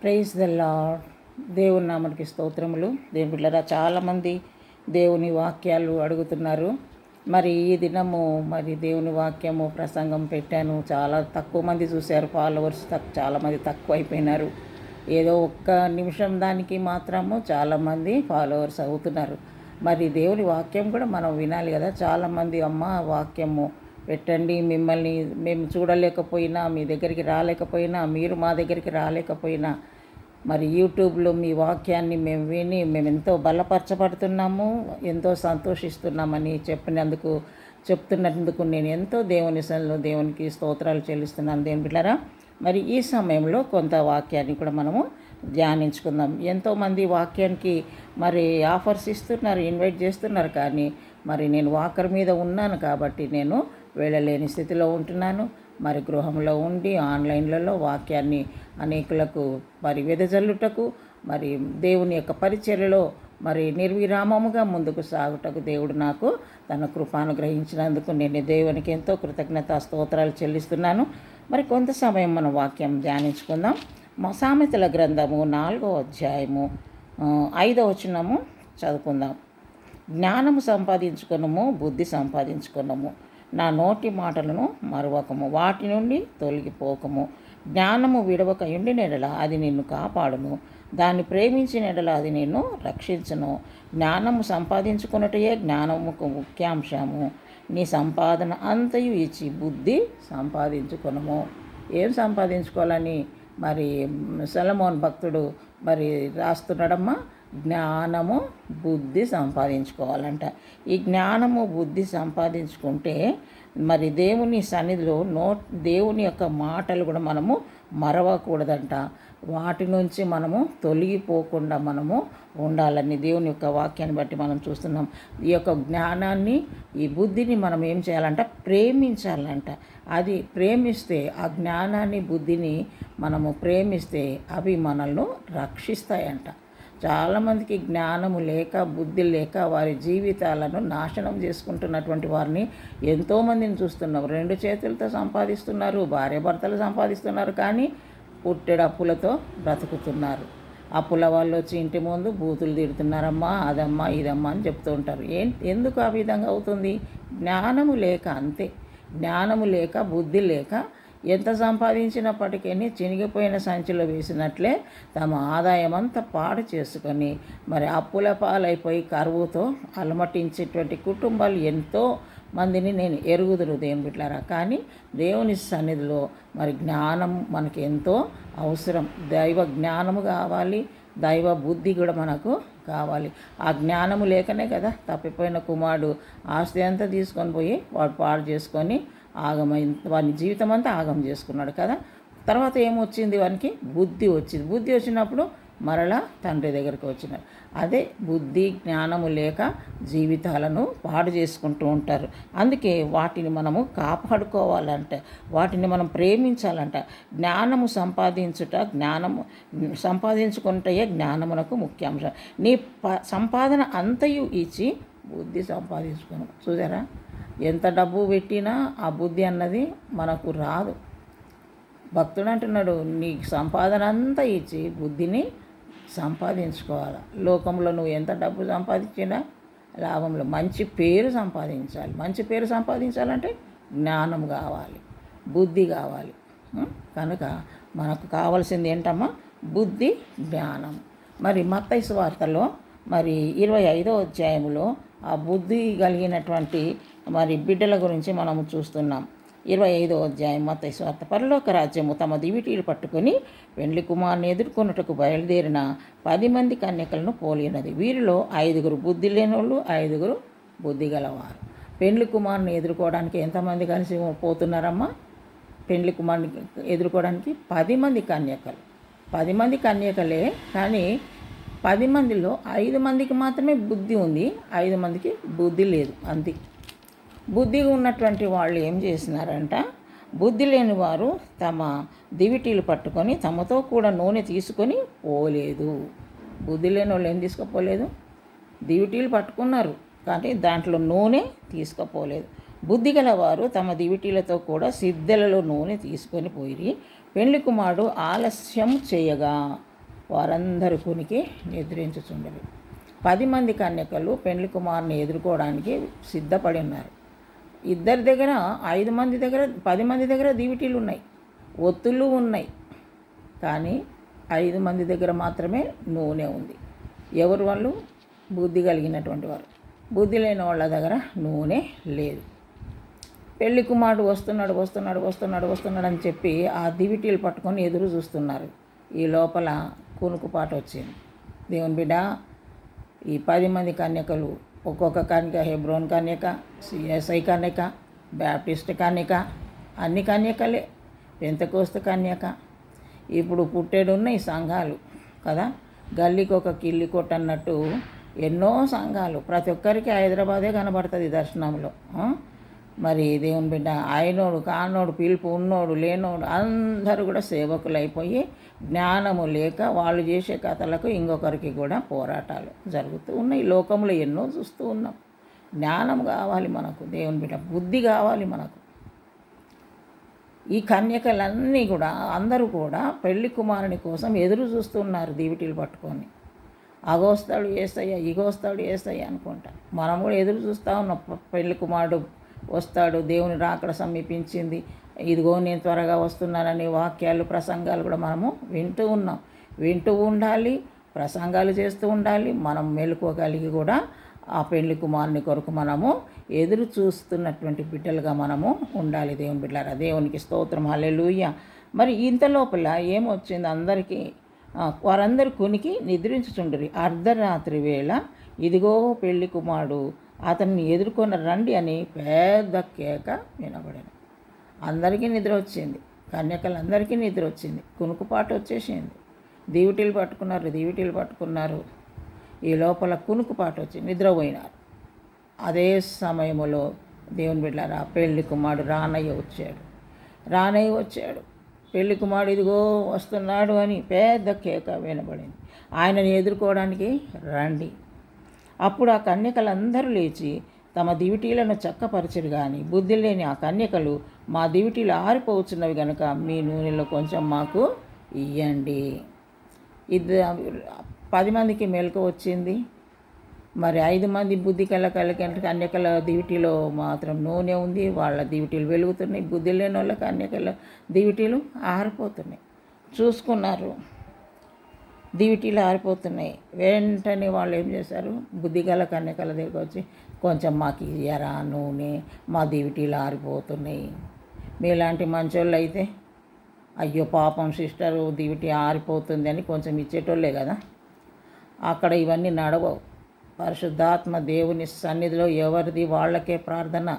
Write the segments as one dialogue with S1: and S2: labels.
S1: Praise the lord. దేవుని నామనికి స్తోత్రములు. దేవుని బిడ్డలారా, చాలామంది దేవుని వాక్యాలు అడుగుతున్నారు. మరి ఈ దినము దేవుని వాక్యము ప్రసంగం పెట్టాను. చాలా తక్కువ మంది చూశారు. ఫాలోవర్స్ చాలామంది తక్కువ అయిపోయినారు. ఏదో ఒక్క నిమిషం దానికి మాత్రము చాలామంది ఫాలోవర్స్ అవుతున్నారు. మరి దేవుని వాక్యం కూడా మనం వినాలి కదా. చాలామంది అమ్మ వాక్యము పెట్టండి, మిమ్మల్ని మేము చూడలేకపోయినా, మీ దగ్గరికి రాలేకపోయినా, మీరు మా దగ్గరికి రాలేకపోయినా, మరి యూట్యూబ్లో మీ వాక్యాన్ని మేము విని మేము ఎంతో బలపరచబడుతున్నాము, ఎంతో సంతోషిస్తున్నామని చెప్తున్నందుకు నేను ఎంతో దేవునికి స్తోత్రాలు చెల్లిస్తున్నాను. దేవుని బిడ్డలారా, మరి ఈ సమయంలో కొంత వాక్యాన్ని కూడా మనము ధ్యానించుకుందాం. ఎంతోమంది వాక్యానికి మరి ఆఫర్స్ ఇస్తున్నారు, ఇన్వైట్ చేస్తున్నారు. కానీ మరి నేను వాకర్ మీద ఉన్నాను కాబట్టి నేను వెళ్ళలేని స్థితిలో ఉంటున్నాను. మరి గృహంలో ఉండి ఆన్లైన్లలో వాక్యాన్ని అనేకులకు మరి వెదజల్లుటకు, మరి దేవుని యొక్క పరిచర్యలో మరి నిర్విరామముగా ముందుకు సాగుటకు దేవుడు నాకు తన కృపానుగ్రహించినందుకు నేను దేవునికి ఎంతో కృతజ్ఞత స్తోత్రాలు చెల్లిస్తున్నాను. మరి కొంత సమయం మనం వాక్యం ధ్యానించుకుందాం. సామెతల గ్రంథము 4వ అధ్యాయము 5వ వచనము చదువుకుందాం. జ్ఞానము సంపాదించుకునము, బుద్ధి సంపాదించుకునము, నా నోటి మాటలను మరువకము, వాటి నుండి తొలగిపోకము. జ్ఞానము విడవక ఉండిన ఎడల అది నిన్ను కాపాడును, దాన్ని ప్రేమించిన ఎడల అది నిన్ను రక్షించును. జ్ఞానము సంపాదించుకున్నటయే జ్ఞానముకు ముఖ్యాంశము. నీ సంపాదన అంతయు ఇచ్చి బుద్ధి సంపాదించుకునము. ఏం సంపాదించుకోవాలని మరి సొలొమోను భక్తుడు మరి రాస్తున్నాడమ్మా? జ్ఞానము బుద్ధి సంపాదించుకోవాలంట. ఈ జ్ఞానము బుద్ధి సంపాదించుకుంటే మరి దేవుని సన్నిధిలో దేవుని యొక్క మాటలు కూడా మనము మరవకూడదంట. వాటి నుంచి మనము తొలగిపోకుండా మనము ఉండాలని దేవుని యొక్క వాక్యాన్ని బట్టి మనం చూస్తున్నాం. ఈ యొక్క జ్ఞానాన్ని, ఈ బుద్ధిని మనం ఏం చేయాలంట? ప్రేమించాలంట. అది ప్రేమిస్తే, ఆ జ్ఞానాన్ని బుద్ధిని మనము ప్రేమిస్తే అవి మనల్ని రక్షిస్తాయంట. చాలామందికి జ్ఞానము లేక, బుద్ధి లేక వారి జీవితాలను నాశనం చేసుకుంటున్నటువంటి వారిని ఎంతోమందిని చూస్తున్నాం. 2 చేతులతో సంపాదిస్తున్నారు, భార్యాభర్తలు సంపాదిస్తున్నారు, కానీ పుట్టెడు అప్పులతో బ్రతుకుతున్నారు. అప్పుల వాళ్ళు వచ్చి ఇంటి ముందు బూతులు తిడుతున్నారమ్మా, అదమ్మా ఇదమ్మా అని చెప్తూ ఉంటారు. ఎందుకు ఆ విధంగా అవుతుంది? జ్ఞానము లేక, అంతే. జ్ఞానము లేక, బుద్ధి లేక ఎంత సంపాదించినప్పటికీ చినిగిపోయిన సంచిలో వేసినట్లే తమ ఆదాయం అంతా పాడు చేసుకొని మరి అప్పుల పాలైపోయి కరువుతో అలమటించేటువంటి కుటుంబాలు ఎంతో మందిని నేను ఎరుగుదురు దేవుని బిడ్డలారా. కానీ దేవుని సన్నిధిలో మరి జ్ఞానం మనకి ఎంతో అవసరం. దైవ జ్ఞానము కావాలి, దైవ బుద్ధి కూడా మనకు కావాలి. ఆ జ్ఞానము లేకనే కదా తప్పిపోయిన కుమారుడు ఆస్తి అంతా తీసుకొని పోయి వాడు పాడు చేసుకొని వాని జీవితం అంతా ఆగం చేసుకున్నాడు కదా. తర్వాత ఏమొచ్చింది? వానికి బుద్ధి వచ్చింది. బుద్ధి వచ్చినప్పుడు మరలా తండ్రి దగ్గరికి వచ్చినాడు. అదే బుద్ధి జ్ఞానము లేక జీవితాలను పాడు చేసుకుంటూ ఉంటారు. అందుకే వాటిని మనము కాపాడుకోవాలంటే, వాటిని మనం ప్రేమించాలంట. జ్ఞానము సంపాదించుకుంటే జ్ఞానమునకు ముఖ్యాంశం. నీ సంపాదన అంతయు ఇచ్చి బుద్ధి సంపాదించుకోను. చూసారా? ఎంత డబ్బు పెట్టినా ఆ బుద్ధి అన్నది మనకు రాదు. భక్తుడు అంటున్నాడు, నీ సంపాదన అంతా ఇచ్చి బుద్ధిని సంపాదించుకోవాలి. లోకంలో నువ్వు ఎంత డబ్బు సంపాదించినా లాభంలో మంచి పేరు సంపాదించాలి. మంచి పేరు సంపాదించాలంటే జ్ఞానం కావాలి, బుద్ధి కావాలి. కనుక మనకు కావాల్సింది ఏంటమ్మా? బుద్ధి, జ్ఞానం. మరి మత్తయి సువార్తలో మరి 25వ అధ్యాయంలో ఆ బుద్ధి కలిగినటువంటి మరి బిడ్డల గురించి మనము చూస్తున్నాం. 25వ అధ్యాయం మత్తయి సువార్త. పరలోక రాజ్యము తమ దివిటీలు పట్టుకొని పెండ్లి కుమారుని ఎదుర్కొనుటకు బయలుదేరిన 10 మంది కన్యకలను పోలినది. వీరిలో 5 బుద్ధి లేనోళ్ళు, 5 బుద్ధి గలవారు. పెండ్లి కుమారుని ఎదుర్కోవడానికి ఎంతమంది కలిసి పోతున్నారమ్మా? పెండ్లి కుమారుని ఎదుర్కోవడానికి 10 మంది కన్యకలు. 10 మంది కన్యకలే, కానీ 10 మందిలో 5 మందికి మాత్రమే బుద్ధి ఉంది, 5 మందికి బుద్ధి లేదు. అంతే. బుద్ధిగా ఉన్నటువంటి వాళ్ళు ఏం చేసినారంట? బుద్ధి లేని వారు తమ దివిటీలు పట్టుకొని తమతో కూడా నూనె తీసుకొని పోలేదు. బుద్ధి లేని వాళ్ళు ఏం తీసుకుపోలేదు? దివిటీలు పట్టుకున్నారు, కానీ దాంట్లో నూనె తీసుకుపోలేదు. బుద్ధి గలవారు తమ దివిటీలతో కూడా సిద్ధెలలో నూనె తీసుకొని పోయి పెండ్లి కుమారుడు ఆలస్యం చేయగా వారందరూ కునికి నిద్రించుచుండరు. 10 మంది కన్యకలు పెండ్లి కుమారుని ఎదుర్కోవడానికి సిద్ధపడి ఉన్నారు. ఇద్దరి దగ్గర 5 మంది దగ్గర 10 మంది దగ్గర దివిటీలు ఉన్నాయి, ఒత్తులు ఉన్నాయి, కానీ 5 మంది దగ్గర మాత్రమే నూనె ఉంది. ఎవరు వాళ్ళు? బుద్ధి కలిగినటువంటి వారు. బుద్ధి లేని వాళ్ళ దగ్గర నూనె లేదు. పెళ్లి కుమారుడు వస్తున్నాడు అని చెప్పి ఆ దివిటీలు పట్టుకొని ఎదురు చూస్తున్నారు. ఈ లోపల కునుకుపాటు వచ్చింది. దేవుని బిడ్డ, ఈ 10 మంది కన్యకలు, ఒక్కొక్క కన్యక హెబ్రోన్ కన్యక, సిఎస్ఐ కన్యక, బ్యాప్టిస్ట్ కన్యక, అన్ని కన్యకలే, పెంతెకోస్తు కన్యక. ఇప్పుడు పుట్టేడున్నాయి సంఘాలు కదా, గల్లీకి ఒక కిల్లి కొట్టన్నట్టు ఎన్నో సంఘాలు. ప్రతి ఒక్కరికి హైదరాబాదే కనబడుతుంది దర్శనంలో. మరి దేవుని బిడ్డ, ఆయనోడు కానోడు, పిలుపు ఉన్నోడు లేనోడు అందరూ కూడా సేవకులు అయిపోయి జ్ఞానము లేక వాళ్ళు చేసే కథలకు ఇంకొకరికి కూడా పోరాటాలు జరుగుతూ ఉన్నాయి. లోకంలో ఎన్నో చూస్తూ ఉన్నాం. జ్ఞానం కావాలి మనకు, దేవుని బిడ్డ, బుద్ధి కావాలి మనకు. ఈ కన్యకలన్నీ కూడా అందరూ కూడా పెళ్లి కుమారుని కోసం ఎదురు చూస్తున్నారు దివిటీలు పట్టుకొని. అగోస్తాడు ఏసయ్య, ఇగోస్తాడు ఏసయ్య అనుకుంటా మనం కూడా ఎదురు చూస్తూ ఉన్నాం. పెళ్లి కుమారుడు వస్తాడు, దేవుని రాకడ సమీపించింది, ఇదిగో నేను త్వరగా వస్తున్నానని వాక్యాలు ప్రసంగాలు కూడా మనము వింటూ ఉండాలి, ప్రసంగాలు చేస్తూ ఉండాలి. మనం మెలుకోగలిగి కూడా ఆ పెళ్లి కుమారుని కొరకు మనము ఎదురు చూస్తున్నటువంటి బిడ్డలుగా మనము ఉండాలి. దేవుని బిడ్డలారా, దేవునికి స్తోత్రం, హల్లెలూయా. మరి ఇంత లోపల ఏమొచ్చింది అందరికీ? వారందరూ కునికి నిద్రించుచుండ్రి. అర్ధరాత్రి వేళ ఇదిగో పెళ్లి కుమారుడు అతన్ని ఎదుర్కొని రండి అని పెద్ద కేక వినబడింది. అందరికీ నిద్ర వచ్చింది, కన్యకలందరికీ నిద్ర వచ్చింది, కునుకుపాటు వచ్చేసింది. దివిటీలు పట్టుకున్నారు. ఈ లోపల కునుకుపాటు వచ్చి నిద్రపోయినారు. అదే సమయంలో దేవుని బిడ్డలారా, పెళ్లి కుమారుడు రానయ్య వచ్చాడు. పెళ్లి కుమారుడు ఇదిగో వస్తున్నాడు అని పెద్ద కేక వినబడింది. ఆయనని ఎదుర్కోవడానికి రండి. అప్పుడు ఆ కన్యకలందరూ లేచి తమ దివిటీలను చక్కపరచరు. కానీ బుద్ధి లేని ఆ కన్యకలు, మా దివిటీలు ఆరిపోవచ్చున్నవి కనుక మీ నూనెలో కొంచెం మాకు ఇవ్వండి. 10 మందికి మెలకు వచ్చింది. మరి 5 మంది బుద్ధి కన్యకల దివిటీలో మాత్రం నూనె ఉంది, వాళ్ళ దివిటీలు వెలుగుతున్నాయి. బుద్ధి లేని వాళ్ళ కన్యకల దివిటీలు ఆరిపోతున్నాయి. చూసుకున్నారు, దివిటీలు ఆరిపోతున్నాయి. వెంటనే వాళ్ళు ఏం చేశారు? బుద్ధిగల కన్యకల దగ్గరికి వచ్చి, కొంచెం మాకు ఇయ్యరా నూనె, మా దివిటీలు ఆరిపోతున్నాయి. మీలాంటి మంచోళ్ళు అయితే, అయ్యో పాపం సిస్టరు దివిటీ ఆరిపోతుంది అని కొంచెం ఇచ్చేటోళ్ళే కదా. అక్కడ ఇవన్నీ నడవవు. పరిశుద్ధాత్మ దేవుని సన్నిధిలో ఎవరిది వాళ్ళకే ప్రార్థన,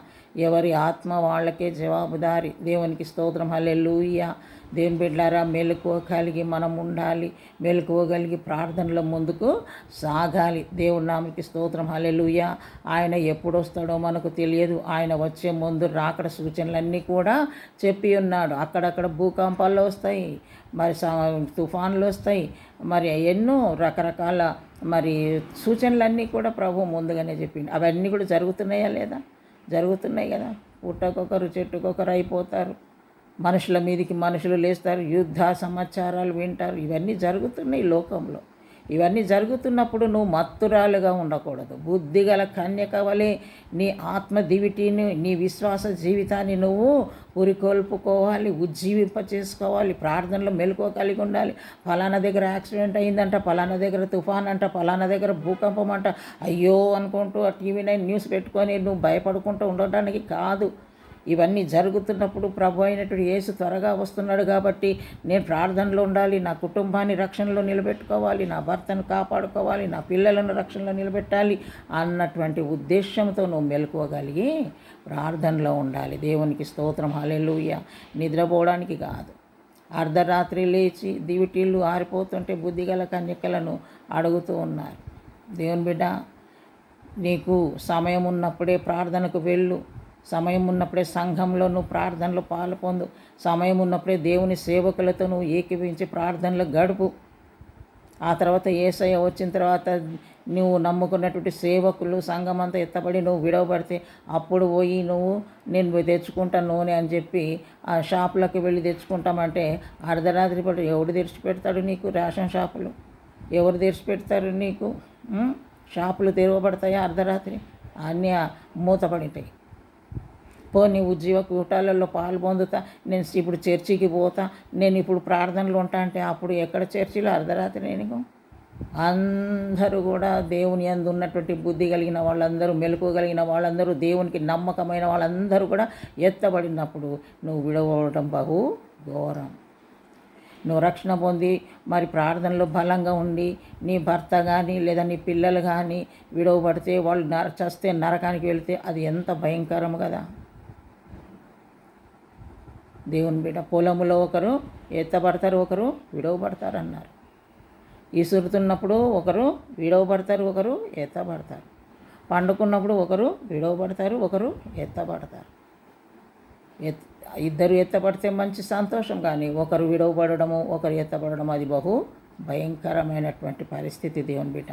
S1: ఎవరి ఆత్మ వాళ్ళకే జవాబుదారి. దేవునికి స్తోత్రం, హల్లెలూయా. దేవుని బిడ్డలారా, మెలకువ కలిగి మనం ఉండాలి, మెలకువ కలిగి ప్రార్థనలో ముందుకు సాగాలి. దేవుని నామకి స్తోత్రం, హల్లెలూయా. ఆయన ఎప్పుడు వస్తాడో మనకు తెలియదు. ఆయన వచ్చే ముందు రాకడ సూచనలన్నీ కూడా చెప్పి ఉన్నాడు. అక్కడక్కడ భూకంపాలు వస్తాయి, మరి తుఫాన్లు వస్తాయి, మరి ఎన్నో రకరకాల మరి సూచనలన్నీ కూడా ప్రభు ముందుగానే చెప్పింది. అవన్నీ కూడా జరుగుతున్నాయా లేదా? జరుగుతున్నాయి కదా. పుట్టకొకరు చెట్టుకొకరు అయిపోతారు, మనుషుల మీదకి మనుషులు లేస్తారు, యుద్ధ సమాచారాలు వింటారు. ఇవన్నీ జరుగుతున్నాయి లోకంలో. ఇవన్నీ జరుగుతున్నప్పుడు నువ్వు మత్తురాలుగా ఉండకూడదు. బుద్ధిగల కన్యక వలె నీ ఆత్మ దివిటీని, నీ విశ్వాస జీవితాన్ని నువ్వు పురికొల్పుకోవాలి, ఉజ్జీవింప చేసుకోవాలి. ప్రార్థనలో మెలకువ కలిగి ఉండాలి. ఫలానా దగ్గర యాక్సిడెంట్ అయిందంట, ఫలానా దగ్గర తుఫాన్ అంట, ఫలానా దగ్గర భూకంపం అంట, అయ్యో అనుకుంటూ ఆ TV9 న్యూస్ పెట్టుకొని నువ్వు భయపడుకుంటూ ఉండటానికి కాదు. ఇవన్నీ జరుగుతున్నప్పుడు ప్రభు అయినటువంటి యేసు త్వరగా వస్తున్నాడు కాబట్టి నేను ప్రార్థనలో ఉండాలి, నా కుటుంబాన్ని రక్షణలో నిలబెట్టుకోవాలి, నా భర్తను కాపాడుకోవాలి, నా పిల్లలను రక్షణలో నిలబెట్టాలి అన్నటువంటి ఉద్దేశంతో నువ్వు మెలకువగలిగి ప్రార్థనలో ఉండాలి. దేవునికి స్తోత్రం, హల్లెలూయా. నిద్రపోవడానికి కాదు. అర్ధరాత్రి లేచి దివిటీళ్ళు ఆరిపోతుంటే బుద్ధిగల కన్యకలను అడుగుతూ ఉన్నారు. దేవుని బిడ్డ, నీకు సమయం ఉన్నప్పుడే ప్రార్థనకు వెళ్ళు. సమయం ఉన్నప్పుడే సంఘంలో నువ్వు ప్రార్థనలో పాలు పొందు. సమయం ఉన్నప్పుడే దేవుని సేవకులతో నువ్వు ఏకీవించి ప్రార్థనలో గడుపు. ఆ తర్వాత యేసయ్య వచ్చిన తర్వాత నువ్వు నమ్ముకున్నటువంటి సేవకులు సంఘం అంతా ఎత్తబడి నువ్వు విడవబడితే అప్పుడు పోయి నేను పోయి తెచ్చుకుంటా నూనె అని చెప్పి ఆ షాపులకు వెళ్ళి తెచ్చుకుంటామంటే అర్ధరాత్రి పూట ఎవడు తెరిచిపెడతాడు నీకు? రేషన్ షాపులు ఎవరు తెరిచిపెడతారు నీకు? షాపులు తెరవబడతాయా అర్ధరాత్రి? అన్నీ మూతపడితాయి. నీ ఉద్యోగ కూటాలలో పాలు పొందుతా, నేను ఇప్పుడు చర్చికి పోతా, నేను ఇప్పుడు ప్రార్థనలు ఉంటా అంటే అప్పుడు ఎక్కడ చర్చిలో అర్ధరాత్రి? నేను అందరూ కూడా దేవుని యందు ఉన్నటువంటి బుద్ధి కలిగిన వాళ్ళందరూ, మెలకువగలిగిన వాళ్ళందరూ, దేవునికి నమ్మకమైన వాళ్ళందరూ కూడా ఎత్తబడినప్పుడు నువ్వు విడవడం బహు ఘోరం. నువ్వు రక్షణ పొంది మరి ప్రార్థనలో బలంగా ఉండి నీ భర్త కానీ లేదా నీ పిల్లలు కానీ విడవబడితే వాళ్ళు చస్తే నరకానికి వెళితే అది ఎంత భయంకరం కదా. దేవుని బిడ్డ పొలములో ఒకరు ఎత్తబడతారు, ఒకరు విడవబడతారు అన్నారు. ఇసురుతున్నప్పుడు ఒకరు విడవబడతారు, ఒకరు ఎత్తబడతారు. పండుకున్నప్పుడు ఒకరు విడవబడతారు, ఒకరు ఎత్తబడతారు. ఇద్దరు ఎత్తబడితే మంచి సంతోషం, కానీ ఒకరు విడవబడము ఒకరు ఎత్తబడడం అది బహు భయంకరమైనటువంటి పరిస్థితి దేవుని బిడ్డ.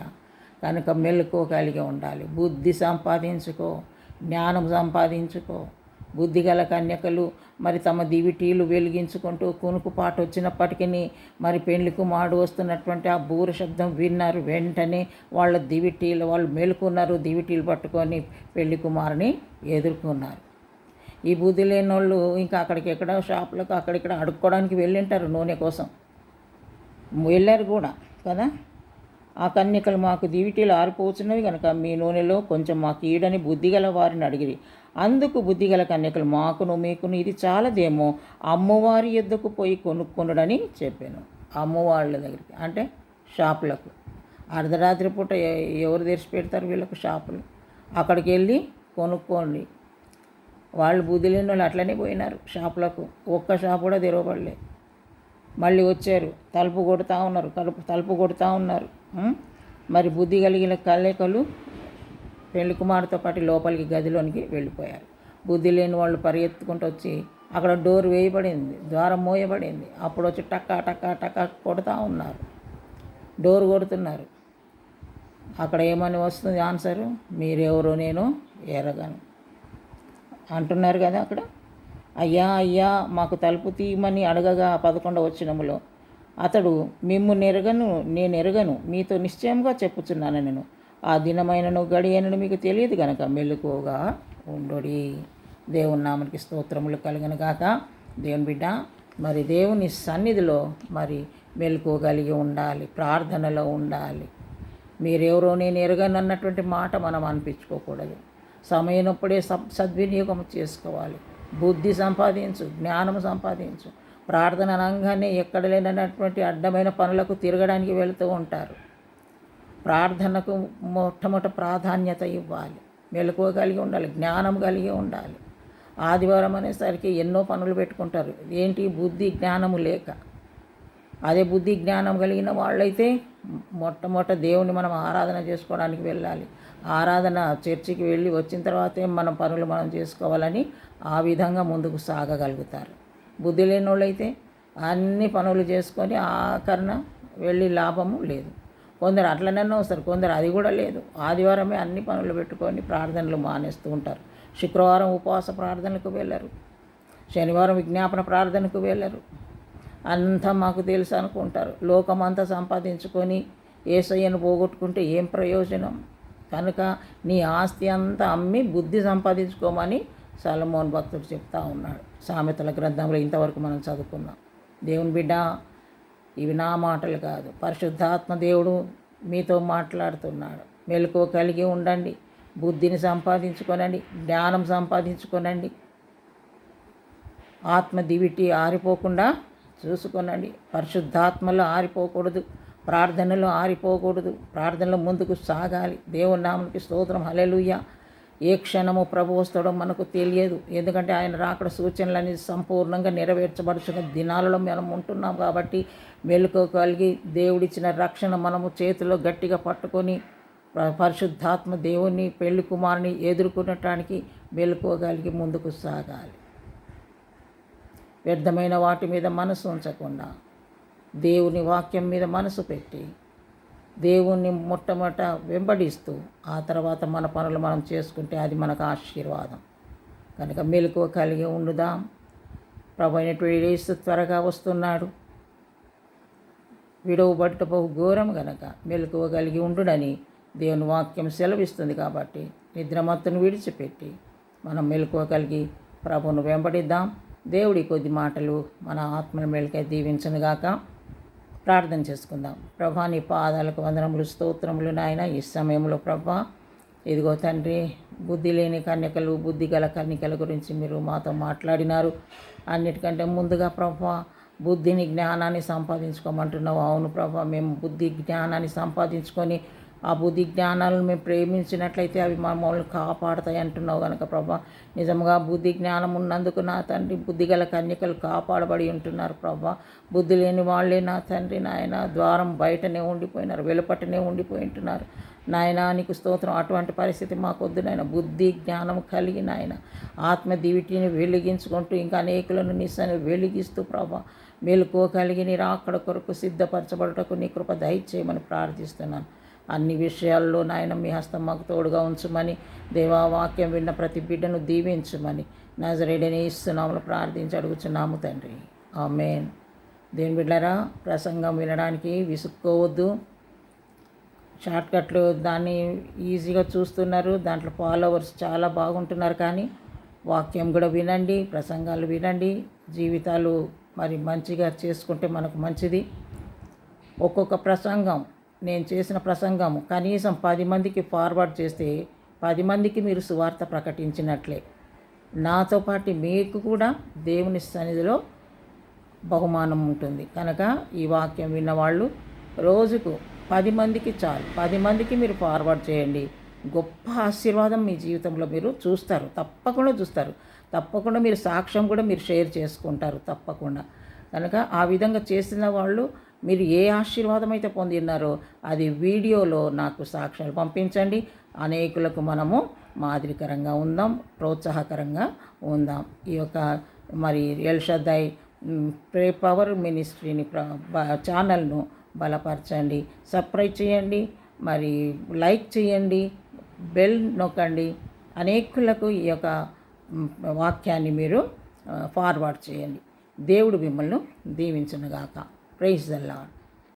S1: కనుక మెలకువ కలిగి ఉండాలి. బుద్ధి సంపాదించుకో, జ్ఞానం సంపాదించుకో. బుద్ధిగల కన్యకలు మరి తమ దివిటీలు వెలిగించుకుంటూ కునుకుపాటు వచ్చినప్పటికీ మరి పెళ్లి కుమారుడు వస్తున్నటువంటి ఆ బూర శబ్దం విన్నారు. వెంటనే వాళ్ళ దివిటీలు వాళ్ళు మేలుకున్నారు, దివిటీలు పట్టుకొని పెళ్లి కుమారుని ఎదుర్కొన్నారు. ఈ బుద్ధి లేని వాళ్ళు ఇంకా అక్కడికెక్కడ షాపులకు అక్కడిక్కడ అడుక్కోవడానికి వెళ్ళింటారు, నూనె కోసం వెళ్ళారు కూడా కదా. ఆ కన్యకలు మాకు దివిటీలు ఆరిపోతున్నవి కనుక మీ నూనెలో కొంచెం మాకు ఈడని బుద్ధిగల వారిని అడిగిరి. అందుకు బుద్ధిగల కన్యకలు మీకును ఇది చాలదేమో, అమ్మవారి యొద్దకు పోయి కొనుక్కొనుడని చెప్పాను. అమ్మవాళ్ళ దగ్గరికి అంటే షాపులకు. అర్ధరాత్రి పూట ఎవరు తెరిచి పెడతారు వీళ్ళకు షాపులు? అక్కడికి వెళ్ళి కొనుక్కోండి. వాళ్ళు బుద్ధి లేని వాళ్ళు అట్లనే పోయినారు షాపులకు. ఒక్క షాపు కూడా తెరవబడలే. మళ్ళీ వచ్చారు, తలుపు కొడుతూ ఉన్నారు. మరి బుద్ధి కలిగిన కన్యకలు పెళ్లి కుమారుతో పాటు లోపలికి గదిలోనికి వెళ్ళిపోయారు. బుద్ధి లేని వాళ్ళు పరిగెత్తుకుంటూ వచ్చి అక్కడ డోర్ వేయబడింది, ద్వారం మోయబడింది. అప్పుడు వచ్చి టక్కా టక్కా టక్కా కొడుతూ ఉన్నారు, డోర్ కొడుతున్నారు. అక్కడ ఏమని వస్తుంది ఆన్సరు? మీరెవరో నేను ఎరగను అంటున్నారు కదా. అక్కడ అయ్యా అయ్యా మాకు తలుపు తీయమని అడగగా 11వ వచనములో అతడు మిమ్ము నేను ఎరగను, మీతో నిశ్చయంగా చెప్పుచున్నాను, నేను ఆ దినమైనను గడియనను మీకు తెలియదు గనక మెలకువగా ఉండుడి. దేవుని నామనికి స్తోత్రములు కలిగిన గాక. దేవుని బిడ్డ మరి దేవుని సన్నిధిలో మరి మెలకువ కలిగి ఉండాలి, ప్రార్థనలో ఉండాలి. మీరెవరో నేను ఎరగను అన్నటువంటి మాట మనం అనిపించుకోకూడదు. సమయనప్పుడే సద్వినియోగం చేసుకోవాలి. బుద్ధి సంపాదించు, జ్ఞానం సంపాదించు. ప్రార్థన అనగానే ఎక్కడ లేనటువంటి అడ్డమైన పనులకు తిరగడానికి వెళుతూ ఉంటారు. ప్రార్థనకు మొట్టమొదటి ప్రాధాన్యత ఇవ్వాలి. మెలకువ కలిగి ఉండాలి, జ్ఞానం కలిగి ఉండాలి. ఆదివారం అనేసరికి ఎన్నో పనులు పెట్టుకుంటారు. ఏంటి? బుద్ధి జ్ఞానము లేక. అదే బుద్ధి జ్ఞానం కలిగిన వాళ్ళైతే మొట్టమొదట దేవుని మనం ఆరాధన చేసుకోవడానికి వెళ్ళాలి. ఆరాధన చర్చికి వెళ్ళి వచ్చిన తర్వాతే మన పనులు మనం చేసుకోవాలని ఆ విధంగా ముందుకు సాగగలుగుతారు. బుద్ధి లేని వాళ్ళైతే అన్ని పనులు చేసుకొని ఆఖరణ వెళ్ళి లాభము లేదు. కొందరు అట్లనే వస్తారు, కొందరు అది కూడా లేదు. ఆదివారమే అన్ని పనులు పెట్టుకొని ప్రార్థనలు మానేస్తూ ఉంటారు. శుక్రవారం ఉపవాస ప్రార్థనకు వెళ్ళరు, శనివారం విజ్ఞాపన ప్రార్థనకు వెళ్ళరు. అంతా మాకు తెలుసు అనుకుంటారు. లోకమంతా సంపాదించుకొని యేసయ్యను పోగొట్టుకుంటే ఏం ప్రయోజనం? కనుక నీ ఆస్తి అంతా అమ్మి బుద్ధి సంపాదించుకోమని సొలొమోను భక్తుడు చెప్తా ఉన్నాడు. సామెతల గ్రంథంలో ఇంతవరకు మనం చదువుకున్నాం. దేవుని బిడ్డ, ఇవి నా మాటలు కాదు, పరిశుద్ధాత్మ దేవుడు మీతో మాట్లాడుతున్నాడు. మెలకువ కలిగి ఉండండి, బుద్ధిని సంపాదించుకొనండి, జ్ఞానం సంపాదించుకొనండి. ఆత్మ దివిటి ఆరిపోకుండా చూసుకొనండి. పరిశుద్ధాత్మలో ఆరిపోకూడదు, ప్రార్థనలో ఆరిపోకూడదు. ప్రార్థనలో ముందుకు సాగాలి. దేవుని నామమునకి స్తోత్రం, హల్లెలూయా. ఏ క్షణము ప్రభు వస్తాడో మనకు తెలియదు. ఎందుకంటే ఆయన రాకడ సూచనలన్నీ సంపూర్ణంగా నెరవేర్చబడుతున్న దినాలలో మనం ఉంటున్నాం. కాబట్టి మెలకువ కలిగి దేవుడిచ్చిన రక్షణ మనము చేతిలో గట్టిగా పట్టుకొని పరిశుద్ధాత్మ దేవుని పెళ్లి కుమారుని ఎదుర్కొనటానికి మెలకువ కలిగి ముందుకు సాగాలి. వ్యర్థమైన వాటి మీద మనసు ఉంచకుండా దేవుని వాక్యం మీద మనసు పెట్టి దేవుణ్ణి మొట్టమొదట వెంబడిస్తూ ఆ తర్వాత మన పనులు మనం చేసుకుంటే అది మనకు ఆశీర్వాదం. కనుక మెలకువ కలిగి ఉండుదాం. ప్రభు అయినటువంటి యేసు త్వరగా వస్తున్నాడు. విడవబట్ట బహు ఘోరం గనక మెలకువ కలిగి ఉండుడని దేవుని వాక్యం సెలవిస్తుంది. కాబట్టి నిద్రమత్తును విడిచిపెట్టి మనం మెలకువ కలిగి ప్రభువును వెంబడిద్దాం. దేవుడి కొద్ది మాటలు మన ఆత్మల మేలుకై దీవించనుగాక. ప్రార్థన చేసుకుందాం. ప్రభా, నీ పాదాలకు వందనములు, స్తోత్రములు నాయన. ఈ సమయంలో ప్రభా, ఇదిగో తండ్రి, బుద్ధి లేని కన్యకలు, బుద్ధి గల కన్యకల గురించి మీరు మాతో మాట్లాడినారు. అన్నిటికంటే ముందుగా ప్రభా, బుద్ధిని, జ్ఞానాన్ని సంపాదించుకోమంటున్నావు. అవును ప్రభా, మేము బుద్ధి జ్ఞానాన్ని సంపాదించుకొని ఆ బుద్ధి జ్ఞానాలను మేము ప్రేమించినట్లయితే అవి మమ్మల్ని కాపాడుతాయి అంటున్నావు కనుక ప్రభా, నిజంగా బుద్ధి జ్ఞానం ఉన్నందుకు నా తండ్రి బుద్ధిగల కన్యకలు కాపాడబడి ఉంటున్నారు ప్రభా. బుద్ధి లేని వాళ్ళే నా తండ్రి నాయన ద్వారం బయటనే ఉండిపోయినారు, వెలుపటనే ఉండిపోయి ఉంటున్నారు నాయన. నీకు స్తోత్రం. అటువంటి పరిస్థితి మాకొద్దు నాయన. బుద్ధి జ్ఞానం కలిగి నాయన ఆత్మ దివిటిని వెలిగించుకుంటూ ఇంకా అనేకులను నిస్సని వెలిగిస్తూ ప్రభా, మెలకువ కలిగి నీ రాకడ కొరకు సిద్ధపరచబడటకు నీ కృప దయచేయమని ప్రార్థిస్తున్నాను. అన్ని విషయాల్లో నాయన మీ హస్తం మాకు తోడుగా ఉంచమని, దేవా వాక్యం విన్న ప్రతి బిడ్డను దీవించమని నజరేయుడైన యేసు నామములో ప్రార్థించి అడుగుచున్నాము తండ్రి. ఆమేన్. దేవుని బిడ్డలారా, ప్రసంగం వినడానికి విసుక్కోవద్దు. షార్ట్కట్లు దాన్ని ఈజీగా చూస్తున్నారు, దాంట్లో ఫాలోవర్స్ చాలా బాగుంటున్నారు. కానీ వాక్యం కూడా వినండి, ప్రసంగాలు వినండి. జీవితాలు మరి మంచిగా చేసుకుంటే మనకు మంచిది. ఒక్కొక్క ప్రసంగం, నేను చేసిన ప్రసంగం కనీసం 10 మందికి ఫార్వర్డ్ చేస్తే 10 మందికి మీరు సువార్త ప్రకటించినట్లే. నాతో పాటు మీకు కూడా దేవుని సన్నిధిలో బహుమానం ఉంటుంది. కనుక ఈ వాక్యం విన్నవాళ్ళు రోజుకు 10 మందికి చాలు, 10 మందికి మీరు ఫార్వర్డ్ చేయండి. గొప్ప ఆశీర్వాదం మీ జీవితంలో మీరు చూస్తారు, తప్పకుండా చూస్తారు. తప్పకుండా మీరు సాక్ష్యం కూడా మీరు షేర్ చేసుకుంటారు తప్పకుండా. కనుక ఆ విధంగా చేసిన వాళ్ళు మీరు ఏ ఆశీర్వాదం అయితే పొందిన్నారో అది వీడియోలో నాకు సాక్ష్యాలు పంపించండి. అనేకులకు మనము మాదిరికరంగా ఉందాం, ప్రోత్సాహకరంగా ఉందాం. ఈ యొక్క మరి ఎల్ షద్దాయ్ ప్రే పవర్ మినిస్ట్రీని ఛానల్ను బలపరచండి, సబ్స్క్రైబ్ చేయండి, మరి లైక్ చేయండి, బెల్ నొక్కండి. అనేకులకు ఈ యొక్క వాక్యాన్ని మీరు ఫార్వర్డ్ చేయండి. దేవుడు మిమ్మల్ని దీవించునుగాక. Praise the lord.